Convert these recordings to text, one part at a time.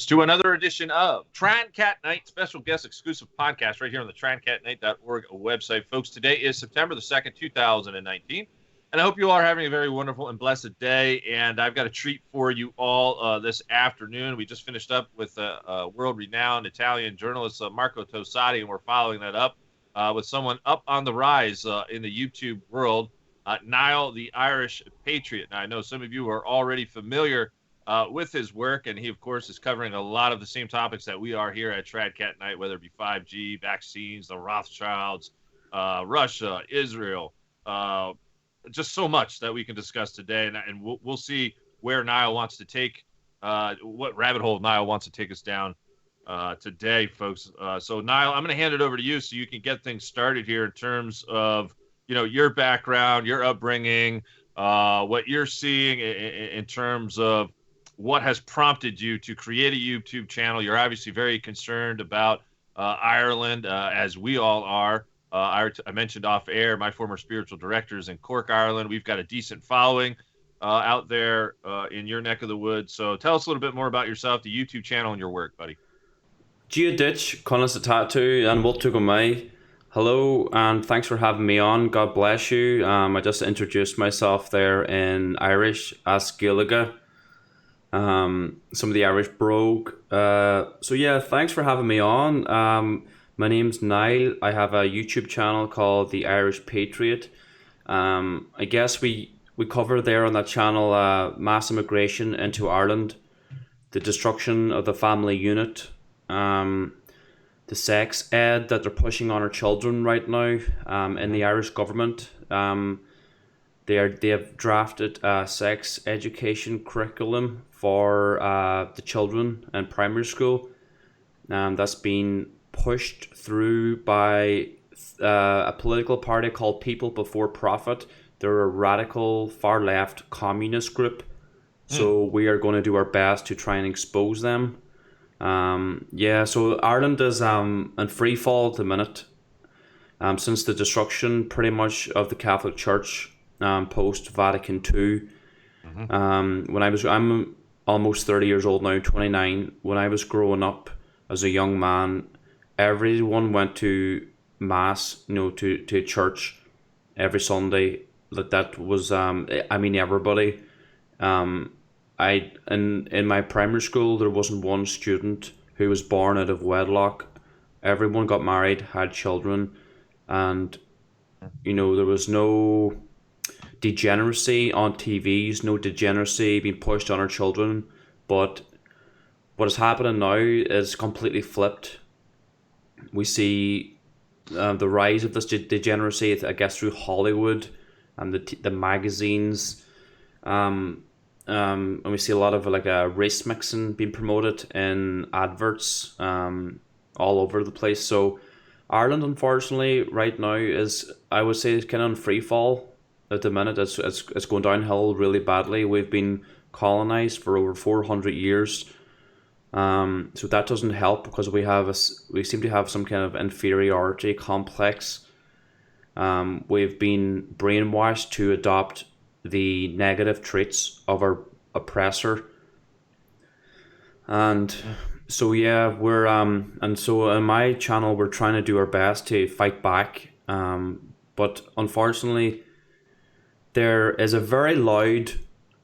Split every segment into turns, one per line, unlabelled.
To another edition of TradCatKnight, special guest exclusive podcast right here on the TradCatKnight.org website. Folks, today is September the 2nd, 2019, and I hope you all are having a very wonderful and blessed day, and I've got a treat for you all this afternoon. We just finished up with world-renowned Italian journalist Marco Tosati, and we're following that up with someone up on the rise in the YouTube world, Niall, the Irish Patriot. Now, I know some of you are already familiar with his work, and he, of course, is covering a lot of the same topics that we are here at TradCatKnight, whether it be 5G, vaccines, the Rothschilds, Russia, Israel, just so much that we can discuss today, and we'll see where Niall wants to take, what rabbit hole Niall wants to take us down today, folks. So, Niall, I'm going to hand it over to you so you can get things started here in terms of, your background, your upbringing, what you're seeing in terms of what has prompted you to create a YouTube channel. You're obviously very concerned about Ireland, as we all are. I mentioned off air, my former spiritual director is in Cork, Ireland. We've got a decent following out there in your neck of the woods. So tell us a little bit more about yourself, the YouTube channel, and your work, buddy.
Gia Ditch, Conas the Tattoo, and what took on my. Hello, and thanks for having me on. God bless you. I just introduced myself there in Irish as Gaeilge. Some of the Irish brogue. So yeah, thanks for having me on. My name's Niall. I have a YouTube channel called the Irish Patriot. I guess we cover there on that channel mass immigration into Ireland, the destruction of the family unit, the sex ed that they're pushing on our children right now in the Irish government. They have drafted a sex education curriculum for the children in primary school. That's been pushed through by a political party called People Before Profit. They're a radical far left communist group. So we are going to do our best to try and expose them. So Ireland is in free fall at the minute. Since the destruction pretty much of the Catholic Church post Vatican II. I'm almost 30 years old now, 29. When I was growing up as a young man, everyone went to mass, to church every Sunday. That was everybody. In my primary school, there wasn't one student who was born out of wedlock. Everyone got married, had children, and there was no degeneracy on TVs, no degeneracy being pushed on our children. But what is happening now is completely flipped. We see the rise of this degeneracy, I guess, through Hollywood and the magazines. And we see a lot of race mixing being promoted in adverts all over the place. So Ireland, unfortunately, right now is, I would say, kind of in free fall at the minute. It's going downhill really badly. We've been colonized for over 400 years. So that doesn't help because we seem to have some kind of inferiority complex. We've been brainwashed to adopt the negative traits of our oppressor. And so we're and so in my channel we're trying to do our best to fight back. But unfortunately there is a very loud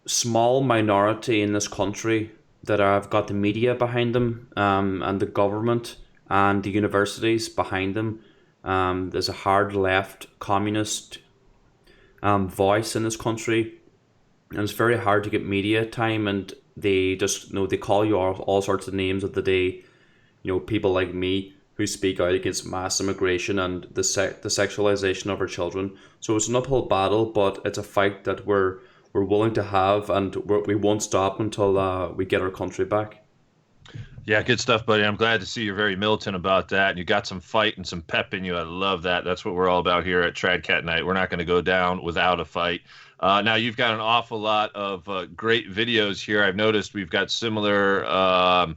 small minority in this country that have got the media behind them, and the government and the universities behind them. There's a hard left communist voice in this country, and it's very hard to get media time, and they just they call you all sorts of names of the day. People like me who speak out against mass immigration and the sexualization of our children. So it's an uphill battle, but it's a fight that we're willing to have, and we won't stop until we get our country back.
Yeah, good stuff, buddy. I'm glad to see you're very militant about that, and you got some fight and some pep in you. I love that. That's what we're all about here at TradCatKnight. We're not going to go down without a fight. Now, you've got an awful lot of great videos here. I've noticed we've got similar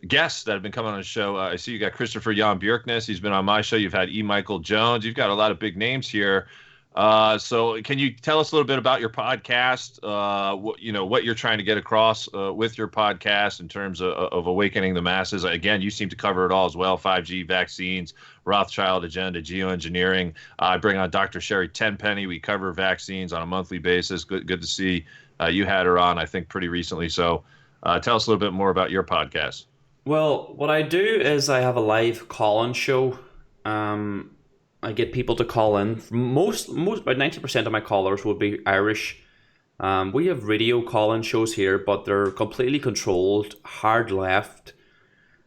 guests that have been coming on the show. I see you got Christopher Jan Björknes. He's been on my show. You've had E. Michael Jones. You've got a lot of big names here. So can you tell us a little bit about your podcast? What you're trying to get across with your podcast in terms of awakening the masses. Again, you seem to cover it all as well: 5G, vaccines, Rothschild agenda, geoengineering. I bring on Dr. Sherry Tenpenny. We cover vaccines on a monthly basis. Good to see you had her on, I think, pretty recently. So tell us a little bit more about your podcast.
Well, what I do is I have a live call-in show. I get people to call in. Most about 90% of my callers would be Irish. We have radio call-in shows here, but they're completely controlled, hard left,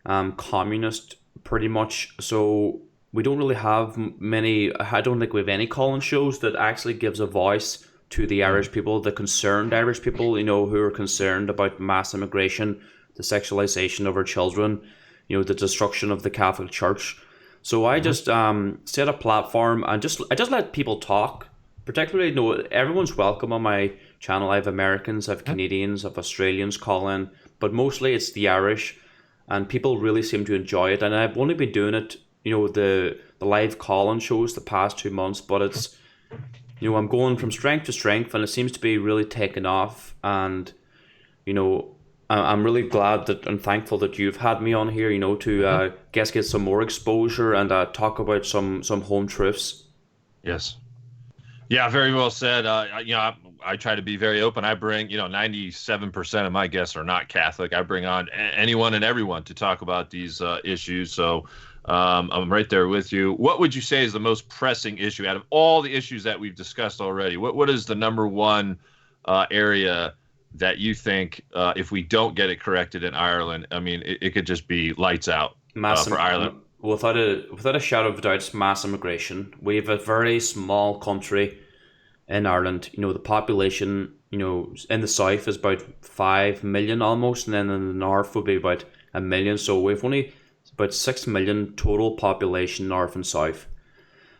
communist, pretty much. So we don't really have many. I don't think we have any call-in shows that actually gives a voice to the Irish people, the concerned Irish people, who are concerned about mass immigration, the sexualization of our children, the destruction of the Catholic Church. So I just set a platform and I just let people talk. Particularly, everyone's welcome on my channel. I have Americans, I have Canadians, I have Australians call in, but mostly it's the Irish, and people really seem to enjoy it. And I've only been doing it, the live call-in shows the past 2 months, but it's, I'm going from strength to strength, and it seems to be really taking off. And I'm really glad that and thankful that you've had me on here, to get some more exposure and talk about some home truths.
Yes. Yeah, very well said. I try to be very open. I bring, 97% of my guests are not Catholic. I bring on anyone and everyone to talk about these issues. So I'm right there with you. What would you say is the most pressing issue out of all the issues that we've discussed already? What is the number one area that you think if we don't get it corrected in Ireland, I mean, it could just be lights out for Ireland?
Without a shadow of a doubt, it's mass immigration. We have a very small country in Ireland. The population, in the south is about 5 million almost, and then in the north would be about 1 million. So we've only about 6 million total population north and south.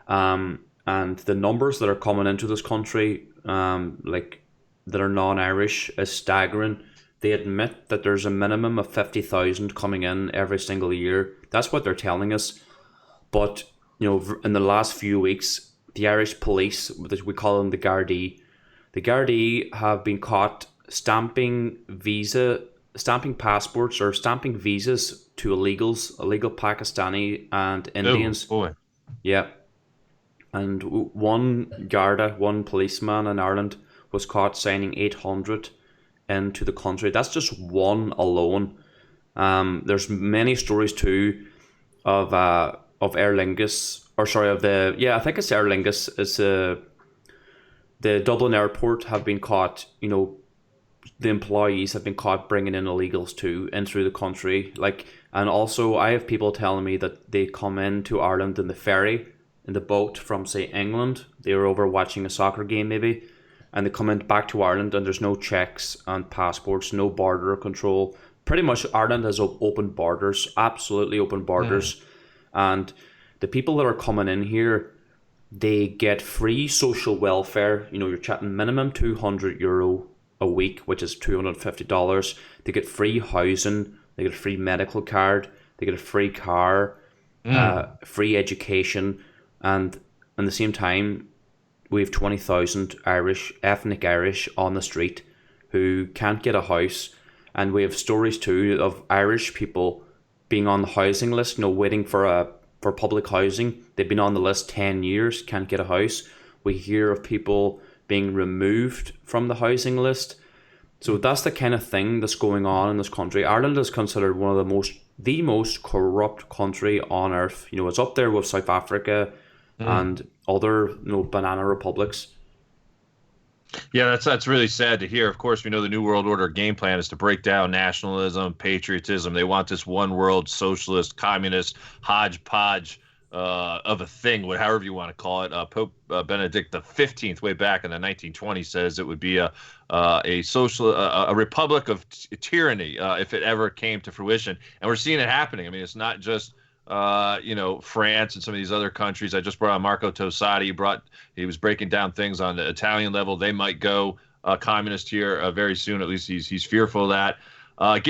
And the numbers that are coming into this country, that are non-Irish, is staggering. They admit that there's a minimum of 50,000 coming in every single year. That's what they're telling us. But, in the last few weeks, the Irish police, we call them the Gardaí have been caught stamping passports or stamping visas to illegal Pakistani and Indians.
Oh, boy.
Yeah. And one policeman in Ireland was caught signing 800 into the country. That's just one alone. There's many stories too of Aer Lingus, I think it's Aer Lingus. It's the Dublin airport have been caught. The employees have been caught bringing in illegals too in through the country. And also I have people telling me that they come into Ireland in the ferry, in the boat from say England. They were over watching a soccer game maybe, and they come in back to Ireland, and there's no checks on passports, no border control. Pretty much Ireland has open borders, absolutely open borders. And the people that are coming in here, they get free social welfare. You're chatting minimum €200 a week, which is $250. They get free housing, they get a free medical card, they get a free car, free education, and at the same time, we have 20,000 ethnic Irish on the street who can't get a house. And we have stories too of Irish people being on the housing list, waiting for public housing. They've been on the list 10 years, can't get a house. We hear of people being removed from the housing list. So that's the kind of thing that's going on in this country. Ireland is considered one of the most corrupt country on earth. It's up there with South Africa and other banana republics.
Yeah, that's really sad to hear. Of course, we know the New World Order game plan is to break down nationalism, patriotism. They want this one world socialist, communist hodgepodge of a thing, however you want to call it. Pope Benedict XV, way back in the 1920s, says it would be a republic of tyranny if it ever came to fruition. And we're seeing it happening. I mean, it's not just France and some of these other countries. I just brought on Marco Tosati. He was breaking down things on the Italian level. They might go communist here very soon. At least he's fearful of that. Talk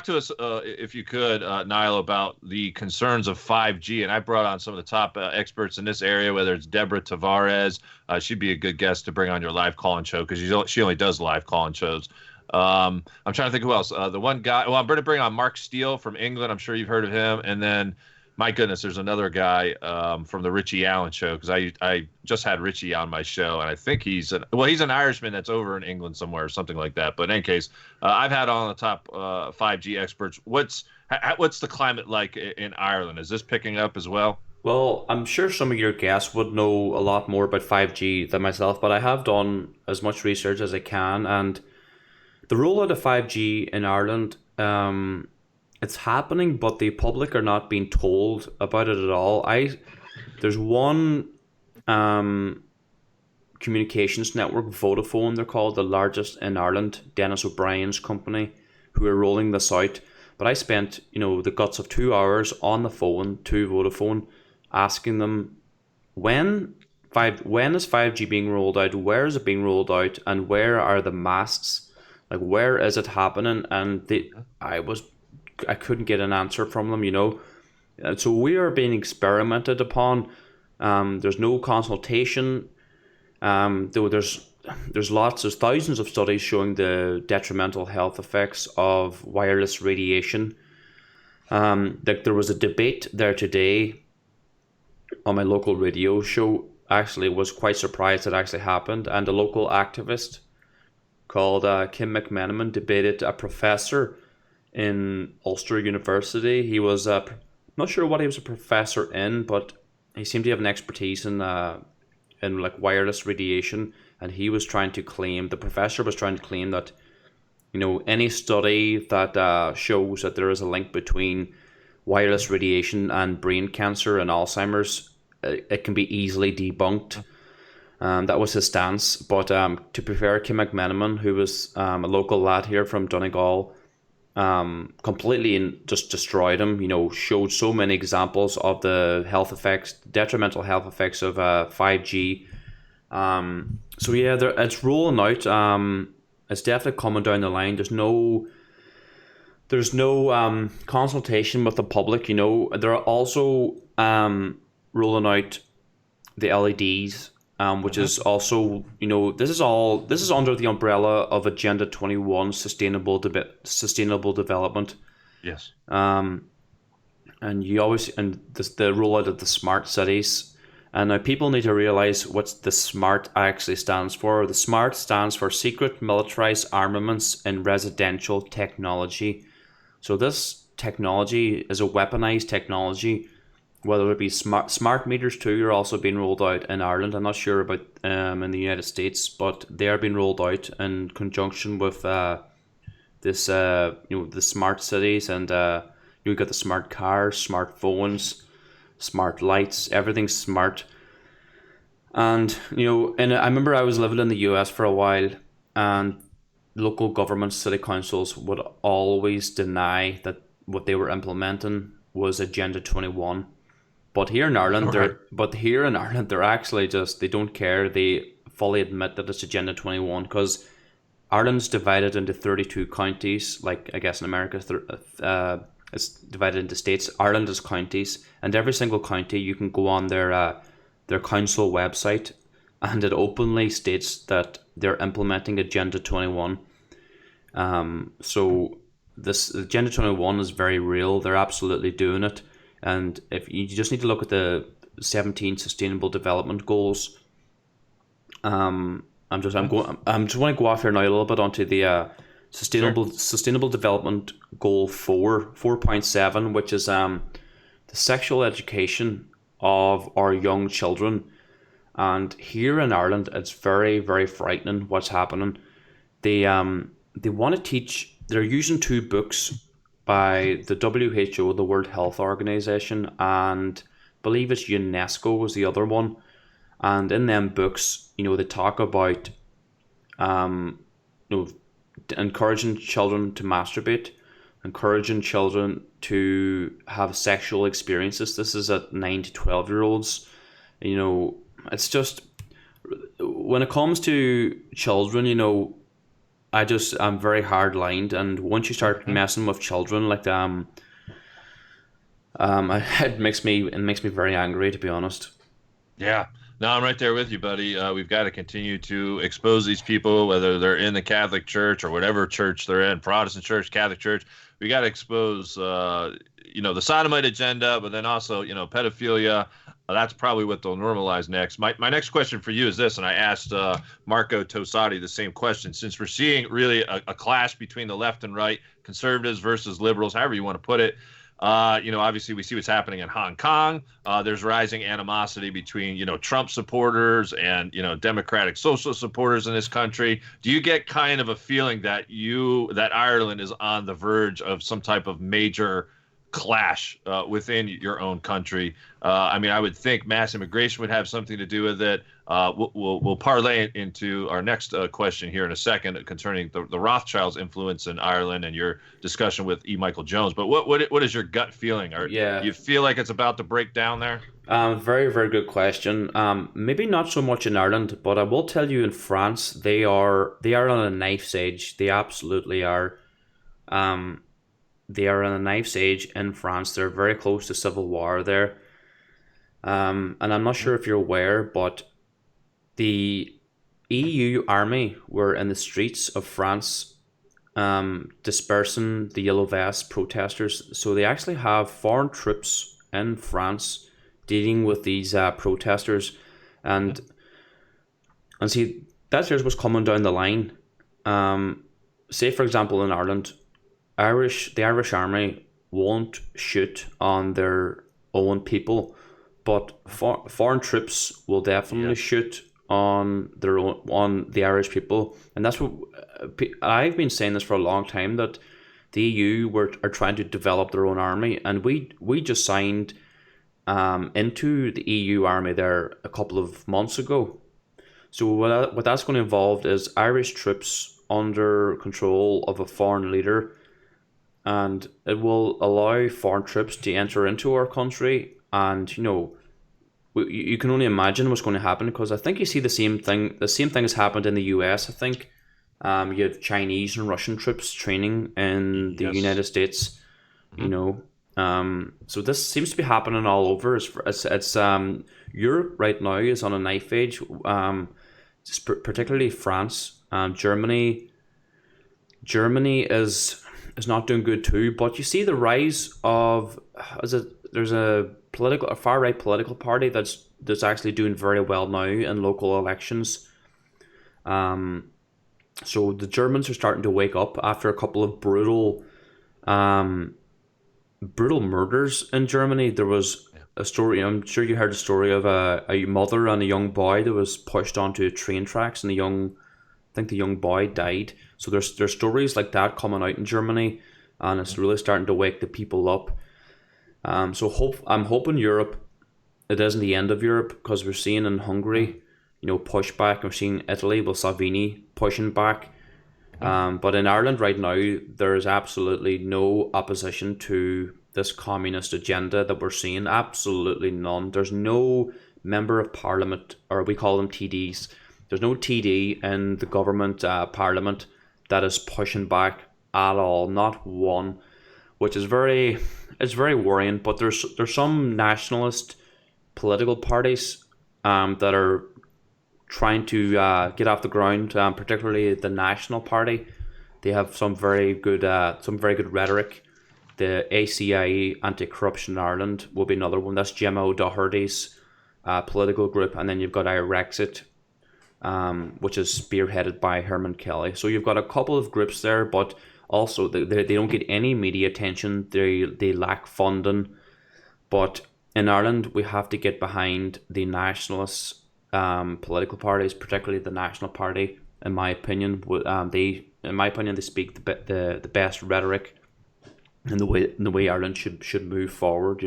to us, if you could, Niall, about the concerns of 5G. And I brought on some of the top experts in this area, whether it's Deborah Tavares. She'd be a good guest to bring on your live call-in show because she only does live call-in shows. I'm trying to think who else. The one guy, well, I'm going to bring on Mark Steele from England. I'm sure you've heard of him. And then, my goodness, there's another guy from the Richie Allen show because I just had Richie on my show, and I think he's an Irishman that's over in England somewhere or something like that. But in any case, I've had on the top 5G experts. What's the climate like in Ireland? Is this picking up as well?
Well, I'm sure some of your guests would know a lot more about 5G than myself, but I have done as much research as I can, and the rollout of 5G in Ireland, it's happening, but the public are not being told about it at all. There's one communications network, Vodafone, they're called, the largest in Ireland, Dennis O'Brien's company, who are rolling this out. But I spent, the guts of 2 hours on the phone to Vodafone, asking them when is 5G being rolled out, where is it being rolled out, and where are the masts? Like, where is it happening? And I couldn't get an answer from them, And so we are being experimented upon. There's no consultation. There's thousands of studies showing the detrimental health effects of wireless radiation. There was a debate there today on my local radio show. Actually, was quite surprised it actually happened. And a local activist called Kim McMenamin debated a professor in Ulster University. He was not sure what he was a professor in, but he seemed to have an expertise in like wireless radiation, and the professor was trying to claim that any study that shows that there is a link between wireless radiation and brain cancer and Alzheimer's, it can be easily debunked. That was his stance. But to be fair, Kim McMenamin, who was a local lad here from Donegal, completely just destroyed him. Showed so many examples of the detrimental health effects of 5G. So yeah, it's rolling out. It's definitely coming down the line. There's no consultation with the public. They're also rolling out the LEDs, which is also, this is under the umbrella of Agenda 21 sustainable development.
Yes.
And the rollout of the smart cities. And now people need to realize what the SMART actually stands for. The SMART stands for Secret Militarized Armaments in Residential Technology. So this technology is a weaponized technology. Whether it be smart meters too are also being rolled out in Ireland. I'm not sure about in the United States, but they are being rolled out in conjunction with the smart cities, and you got the smart cars, smartphones, smart lights, everything's smart. And and I remember I was living in the US for a while, and local governments, city councils would always deny that what they were implementing was Agenda 21. But here in Ireland, they're actually they don't care. They fully admit that it's Agenda 21 because Ireland's divided into 32 counties. Like I guess in America, it's divided into states. Ireland is counties, and every single county you can go on their council website, and it openly states that they're implementing Agenda 21. So this Agenda 21 is very real. They're absolutely doing it. And if you just need to look at the 17 Sustainable Development Goals, I'm just want to go off here now a little bit onto the Sustainable Development Goal 4.7, which is the sexual education of our young children. And here in Ireland, it's very, very frightening what's happening. They want to teach. They're using two books by the WHO, the World Health Organization, and I believe it's UNESCO was the other one. And in them books, they talk about encouraging children to masturbate, encouraging children to have sexual experiences. This is at 9 to 12-year-olds. It's just, when it comes to children, I'm very hard lined, and once you start messing with children, like it makes me very angry, to be honest.
Yeah. No, I'm right there with you, buddy. We've got to continue to expose these people, whether they're in the Catholic Church or whatever church they're in, Protestant Church, Catholic Church. We got to expose, the sodomite agenda, but then also, pedophilia. That's probably what they'll normalize next. My next question for you is this, and I asked Marco Tosati the same question. Since we're seeing really a clash between the left and right, conservatives versus liberals, however you want to put it. Obviously we see what's happening in Hong Kong. There's rising animosity between, Trump supporters and, Democratic Socialist supporters in this country. Do you get kind of a feeling that Ireland is on the verge of some type of major clash within your own country? I would think mass immigration would have something to do with it. We'll parlay it into our next question here in a second concerning the Rothschilds' influence in Ireland and your discussion with E. Michael Jones. But what is your gut feeling?
Yeah.
You feel like it's about to break down there?
Very, very good question. Maybe not so much in Ireland, but I will tell you in France, they are on a knife's edge. They absolutely are. They are on a knife's edge in France. They're very close to civil war there. And I'm not sure if you're aware, but the EU army were in the streets of France dispersing the Yellow Vest protesters. So they actually have foreign troops in France dealing with these protesters. And see, that's here's what's coming down the line. Say, for example, in Ireland, the Irish army won't shoot on their own people, but foreign troops will definitely shoot on the Irish people, and that's what I've been saying this for a long time, that the EU are trying to develop their own army, and we just signed into the EU army there a couple of months ago. So what that's going to involve is Irish troops under control of a foreign leader, and it will allow foreign troops to enter into our country, and you can only imagine what's going to happen, because I think you see the same thing. The same thing has happened in the US. I think you have Chinese and Russian troops training in the United States. So this seems to be happening all over. It's Europe right now is on a knife edge. Particularly France, Germany. Germany is not doing good too. But you see the rise of there's a far right political party that's actually doing very well now in local elections. So the Germans are starting to wake up after a couple of brutal murders in Germany. There was a story, I'm sure you heard the story of a mother and a young boy that was pushed onto train tracks, and I think the young boy died. So there's stories like that coming out in Germany, and it's really starting to wake the people up. I'm hoping Europe, it isn't the end of Europe, because we're seeing in Hungary, pushback. We're seeing Italy with Salvini pushing back. But in Ireland right now, there is absolutely no opposition to this communist agenda that we're seeing. Absolutely none. There's no member of parliament, or we call them TDs. There's no TD in the government parliament that is pushing back at all. Not one, which is very worrying. But there's some nationalist political parties that are trying to get off the ground, particularly the National Party. They have some very good rhetoric. The ACIE, Anti-Corruption Ireland, will be another one. That's Gemma O'Doherty's political group, and then you've got Irexit, which is spearheaded by Herman Kelly. So you've got a couple of groups there, but also they don't get any media attention. They lack funding. But in Ireland, we have to get behind the nationalists. Political parties, particularly the National Party, in my opinion, they speak the best rhetoric in the way Ireland should move forward.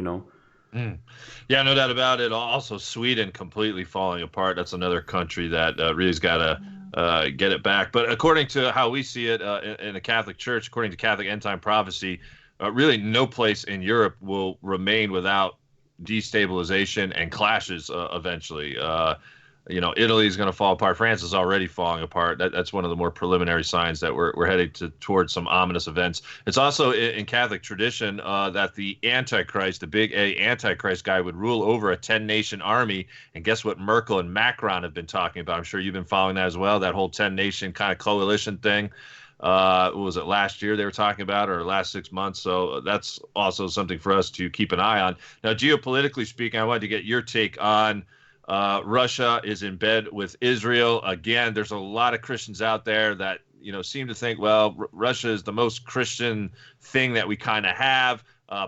Yeah, no doubt about it. Also, Sweden completely falling apart. That's another country that really's got to get it back. But according to how we see it in the Catholic Church, according to Catholic end time prophecy, really no place in Europe will remain without destabilization and clashes eventually. Italy's going to fall apart. France is already falling apart. That's one of the more preliminary signs that we're headed towards some ominous events. It's also in Catholic tradition that the Antichrist, the big A Antichrist guy, would rule over a 10-nation army. And guess what Merkel and Macron have been talking about? I'm sure you've been following that as well, that whole 10-nation kind of coalition thing. What was it last year they were talking about, or last 6 months? So that's also something for us to keep an eye on. Now, geopolitically speaking, I wanted to get your take on Russia is in bed with Israel. Again, there's a lot of Christians out there that, seem to think, well, Russia is the most Christian thing that we kind of have.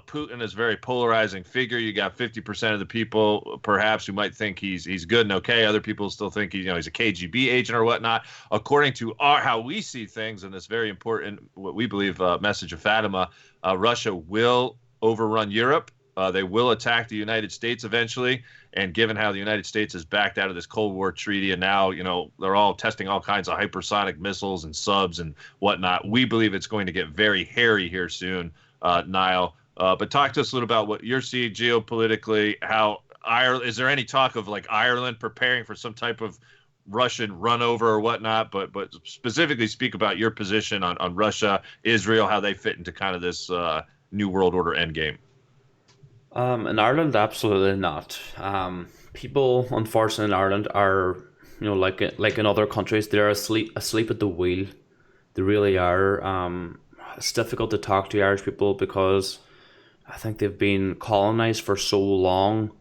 Putin is a very polarizing figure. You got 50% of the people, perhaps, who might think he's good and okay. Other people still think he's a KGB agent or whatnot. According to how we see things, and this very important, what we believe, message of Fatima, Russia will overrun Europe. They will attack the United States eventually. And given how the United States has backed out of this Cold War treaty, and now, they're all testing all kinds of hypersonic missiles and subs and whatnot, we believe it's going to get very hairy here soon, Niall. But talk to us a little about what you're seeing geopolitically. How Ireland, is there any talk of like Ireland preparing for some type of Russian run over or whatnot? But specifically speak about your position on Russia, Israel, how they fit into kind of this New World Order endgame.
In Ireland, absolutely not. People, unfortunately, in Ireland are, like in other countries, they're asleep at the wheel. They really are. It's difficult to talk to Irish people because I think they've been colonized for so long,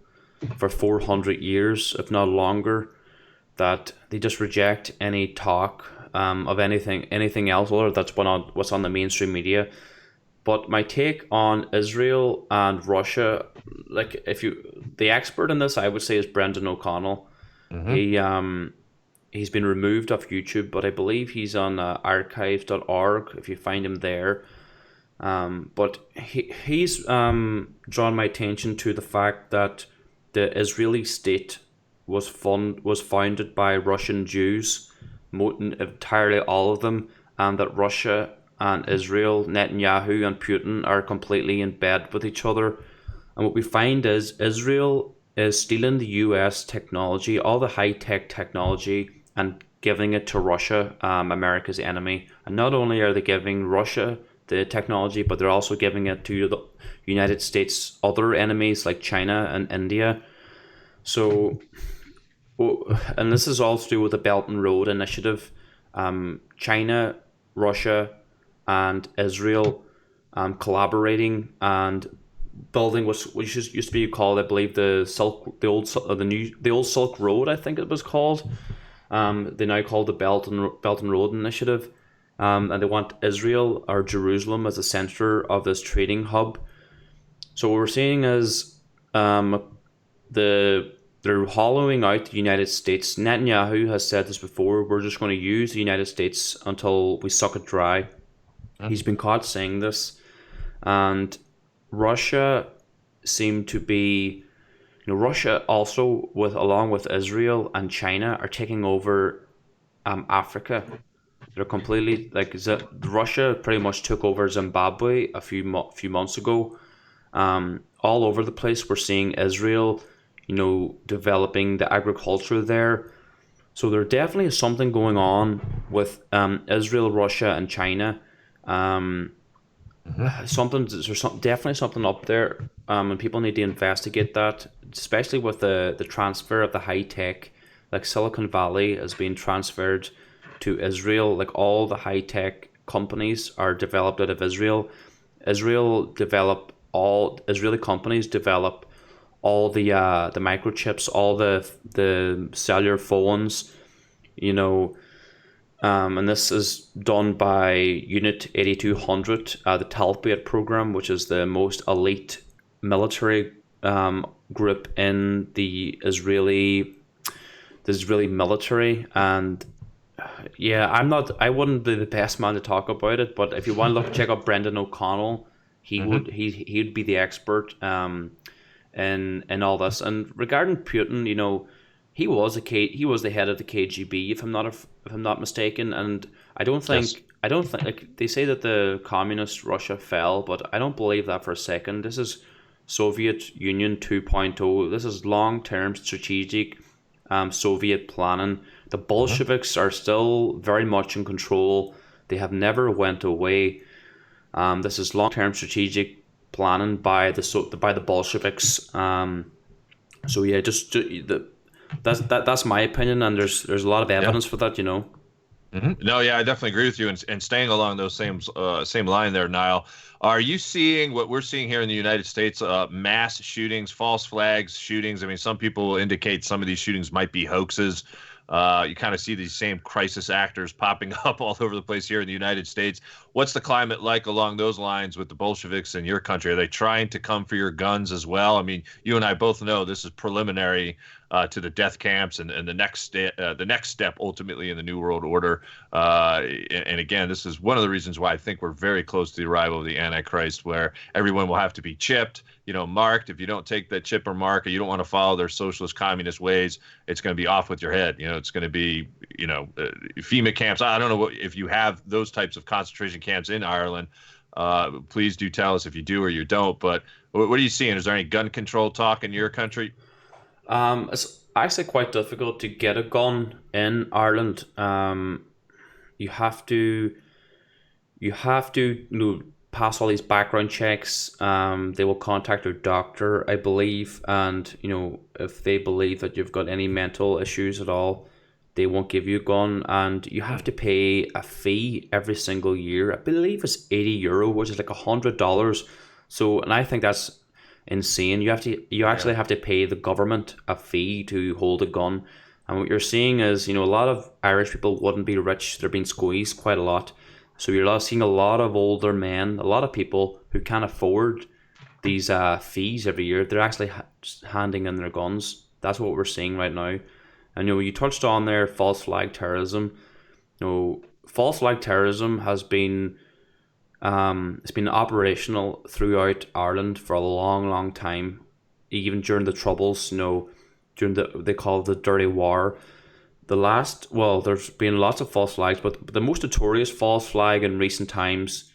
for 400 years, if not longer, that they just reject any talk of anything else, or that's what's on the mainstream media. But my take on Israel and Russia, like the expert in this, I would say, is Brendan O'Connell. Mm-hmm. He's been removed off YouTube, but I believe he's on archives.org if you find him there. But he's drawn my attention to the fact that the Israeli state was founded by Russian Jews, entirely all of them, and that Russia and Israel, Netanyahu and Putin, are completely in bed with each other. And what we find is Israel is stealing the US technology, all the high-tech technology, and giving it to Russia, America's enemy. And not only are they giving Russia the technology, but they're also giving it to the United States' other enemies like China and India. So, and this is all to do with the Belt and Road Initiative. China, Russia, and Israel collaborating and building which used to be called, I believe, the old Silk Road, I think it was called. They now call the Belt and Road Initiative, and they want Israel or Jerusalem as the center of this trading hub. So what we're seeing is they're hollowing out the United States. Netanyahu has said this before: we're just going to use the United States until we suck it dry. He's been caught saying this, and Russia seemed to be, Russia also, along with Israel and China, are taking over Africa. They're completely, Russia pretty much took over Zimbabwe a few months ago. All over the place, we're seeing Israel, developing the agriculture there. So there definitely is something going on with Israel, Russia, and China. Definitely something up there, and people need to investigate that, especially with the transfer of the high tech. Like Silicon Valley has been transferred to Israel. Like all the high tech companies are developed out of Israel. Israeli companies develop all the microchips, all the cellular phones, and this is done by Unit 8200, the Talpiot program, which is the most elite military group in the Israeli military. And I wouldn't be the best man to talk about it, but if you want to check out Brendan O'Connell, he'd be the expert in all this. And regarding Putin, he was the head of the KGB, if I'm not mistaken, and I don't think like they say that the communist Russia fell, but I don't believe that for a second. This is Soviet Union 2.0. This is long-term strategic Soviet planning. The Bolsheviks are still very much in control. They have never went away. This is long-term strategic planning by the Bolsheviks. So yeah, that's my opinion, and there's a lot of
Yeah.
evidence for that.
No, yeah, I definitely agree with you. And staying along those same line there, Niall, are you seeing what we're seeing here in the United States? Mass shootings, false flags shootings. I mean, some people indicate some of these shootings might be hoaxes. You kind of see these same crisis actors popping up all over the place here in the United States. What's the climate like along those lines with the Bolsheviks in your country? Are they trying to come for your guns as well? I mean, you and I both know this is preliminary to the death camps and the next step ultimately in the New World Order. And again, this is one of the reasons why I think we're very close to the arrival of the Antichrist, where everyone will have to be chipped, marked. If you don't take that chip or mark, or you don't want to follow their socialist communist ways, it's going to be off with your head. It's going to be, FEMA camps. I don't know if you have those types of concentration camps in Ireland. Please do tell us if you do or you don't. But what are you seeing? Is there any gun control talk in your country?
It's actually quite difficult to get a gun in Ireland. You have to pass all these background checks. They will contact your doctor, I believe, and if they believe that you've got any mental issues at all, they won't give you a gun, and you have to pay a fee every single year. I believe it's €80, which is like $100. So, and I think that's insane. You actually have to pay the government a fee to hold a gun. And what you're seeing is, a lot of Irish people wouldn't be rich. They're being squeezed quite a lot. So you're seeing a lot of older men, a lot of people who can't afford these fees every year. They're actually handing in their guns. That's what we're seeing right now. And you touched on there false flag terrorism. False flag terrorism has been it's been operational throughout Ireland for a long, long time. Even during the Troubles, during they call it the Dirty War. There's been lots of false flags, but the most notorious false flag in recent times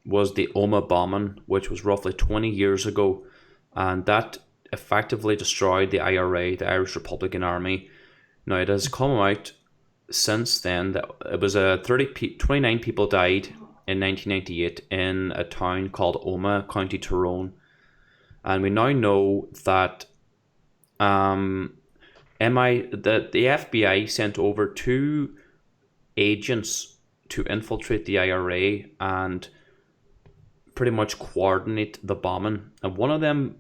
was the Oma bombing, which was roughly 20 years ago, and that effectively destroyed the IRA, the Irish Republican Army. Now it has come out since then that it was 29 people died in 1998 in a town called Oma, County Tyrone, and we now know that the FBI sent over 2 agents to infiltrate the IRA and pretty much coordinate the bombing. And one of them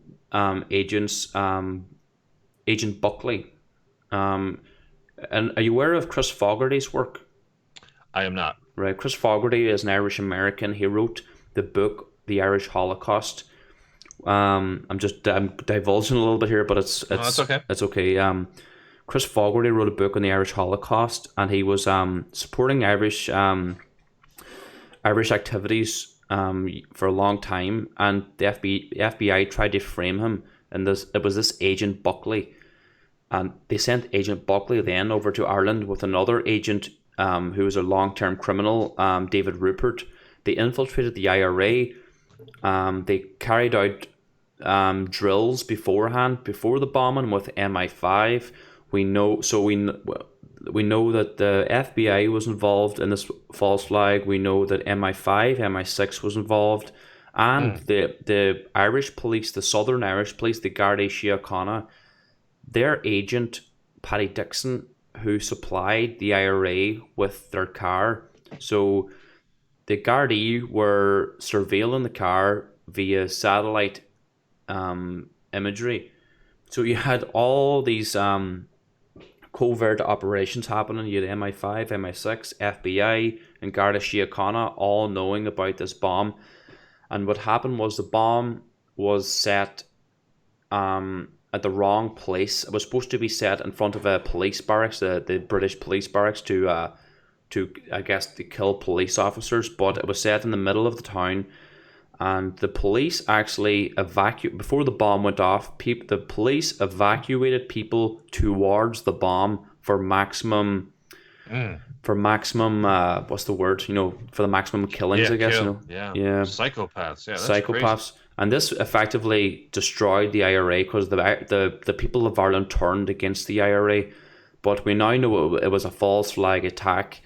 agents, Agent Buckley. And are you aware of Chris Fogarty's work?
I am not.
Right, Chris Fogarty is an Irish American. He wrote the book The Irish Holocaust. I'm divulging a little bit here, but
That's okay.
It's okay. Chris Fogarty wrote a book on the Irish Holocaust, and he was supporting Irish activities for a long time. And the FBI tried to frame him, and it was this Agent Buckley, and they sent Agent Buckley then over to Ireland with another agent who was a long-term criminal, David Rupert. They infiltrated the IRA. They carried out drills beforehand, before the bombing, with MI5. We know that the FBI was involved in this false flag. We know that MI5, MI6 was involved, and the Irish police, the Southern Irish police, the Garda Síochána, their agent Paddy Dixon, who supplied the IRA with their car. So the Gardaí were surveilling the car via satellite imagery. So you had all these covert operations happening. You had MI5, MI6, FBI, and Garda Síochána all knowing about this bomb. And what happened was the bomb was set at the wrong place. It was supposed to be set in front of a police barracks, the British police barracks, to I guess to kill police officers, but it was set in the middle of the town, and the police actually before the bomb went off. The police evacuated people towards the bomb for maximum what's the word? For the maximum killings, I guess.
Yeah. Psychopaths. Yeah, that's
psychopaths.
crazy.
And this effectively destroyed the IRA because the people of Ireland turned against the IRA. But we now know it was a false flag attack.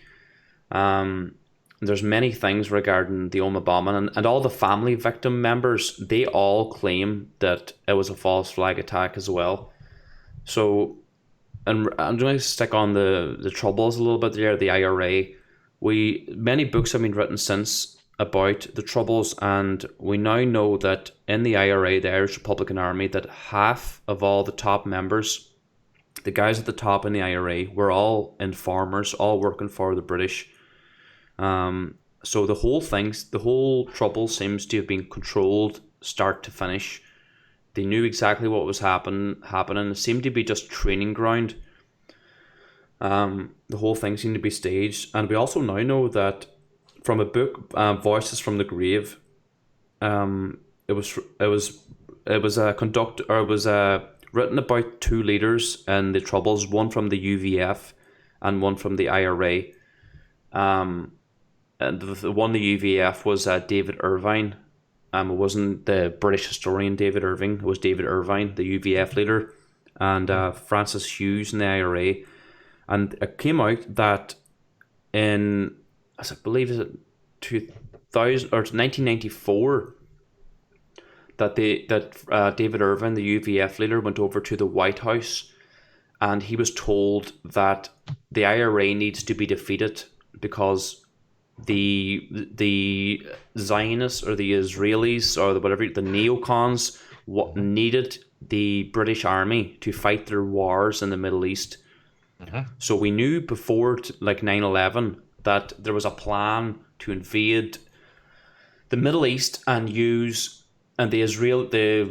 There's many things regarding the Omagh bombing, and all the family victim members, they all claim that it was a false flag attack as well. So, and I'm going to stick on the Troubles a little bit there, the IRA. Many books have been written since about the Troubles, and we now know that in the IRA, the Irish Republican Army, that half of all the top members, the guys at the top in the IRA, were all informers, all working for the British. So the whole trouble seems to have been controlled start to finish. They knew exactly what was happening. It seemed to be just training ground. The whole thing seemed to be staged, and we also now know that from a book, Voices from the Grave. It was written about two leaders in the Troubles, one from the UVF and one from the IRA. And the one, the UVF, was David Irvine. It wasn't the British historian David Irving. It was David Irvine, the UVF leader, and Francis Hughes in the IRA. And it came out that in, I believe, is it 2000 or 1994, that David Irvine, the UVF leader, went over to the White House, and he was told that the IRA needs to be defeated because the Zionists or the Israelis or the neocons needed the British army to fight their wars in the Middle East. So we knew before 9/11 that there was a plan to invade the Middle East and the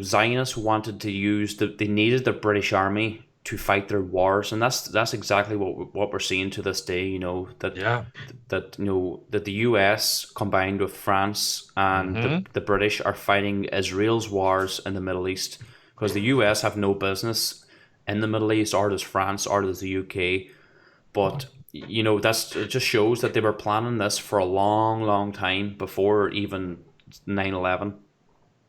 Zionists wanted to use they needed the British army to fight their wars, and that's exactly what we're seeing to this day. That the US combined with France and the British are fighting Israel's wars in the Middle East, because the US have no business in the Middle East, or does France, or does the UK. But it just shows that they were planning this for a long time before even 9/11.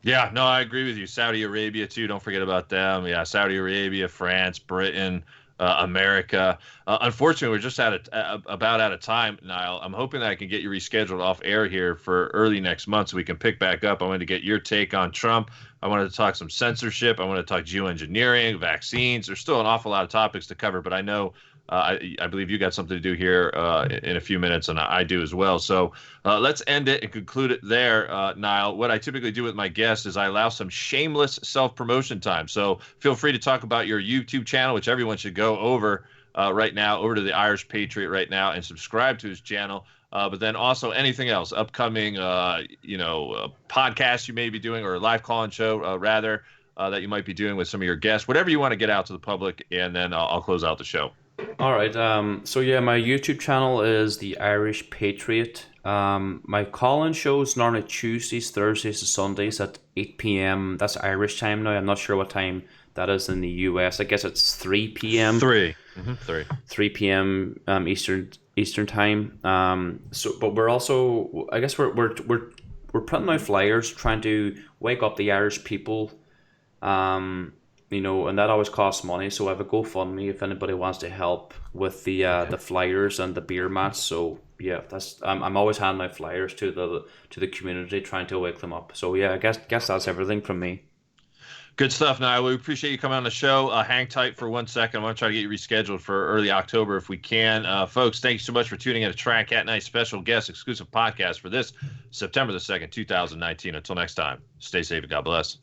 Yeah, no, I agree with you. Saudi Arabia, too. Don't forget about them. Yeah, Saudi Arabia, France, Britain, America. Unfortunately, we're just about out of time, Niall. I'm hoping that I can get you rescheduled off air here for early next month so we can pick back up. I wanted to get your take on Trump. I wanted to talk some censorship. I want to talk geoengineering, vaccines. There's still an awful lot of topics to cover, but I know I believe you got something to do here in a few minutes, and I do as well. So let's end it and conclude it there, Niall. What I typically do with my guests is I allow some shameless self-promotion time. So feel free to talk about your YouTube channel, which everyone should go over right now, over to the Irish Patriot right now and subscribe to his channel. But then also anything else, upcoming, podcasts you may be doing, or a live call-in show, rather, that you might be doing with some of your guests, whatever you want to get out to the public, and then I'll close out the show.
All right. So yeah, my YouTube channel is the Irish Patriot. My call-in shows normally Tuesdays, Thursdays, and Sundays at 8 p.m. That's Irish time now. I'm not sure what time that is in the US. I guess it's 3 p.m.
3
p.m. Eastern time. But we're also, I guess we're putting out flyers trying to wake up the Irish people. And that always costs money. So I have a GoFundMe if anybody wants to help with the flyers and the beer mats. So yeah, I'm always handing out flyers to the community, trying to wake them up. So yeah, I guess that's everything from me.
Good stuff, Niall. We appreciate you coming on the show. Hang tight for 1 second. I want to try to get you rescheduled for early October if we can. Folks, thank you so much for tuning in to TradCatKnight special guest exclusive podcast for this September the 2nd, 2019. Until next time, stay safe and God bless.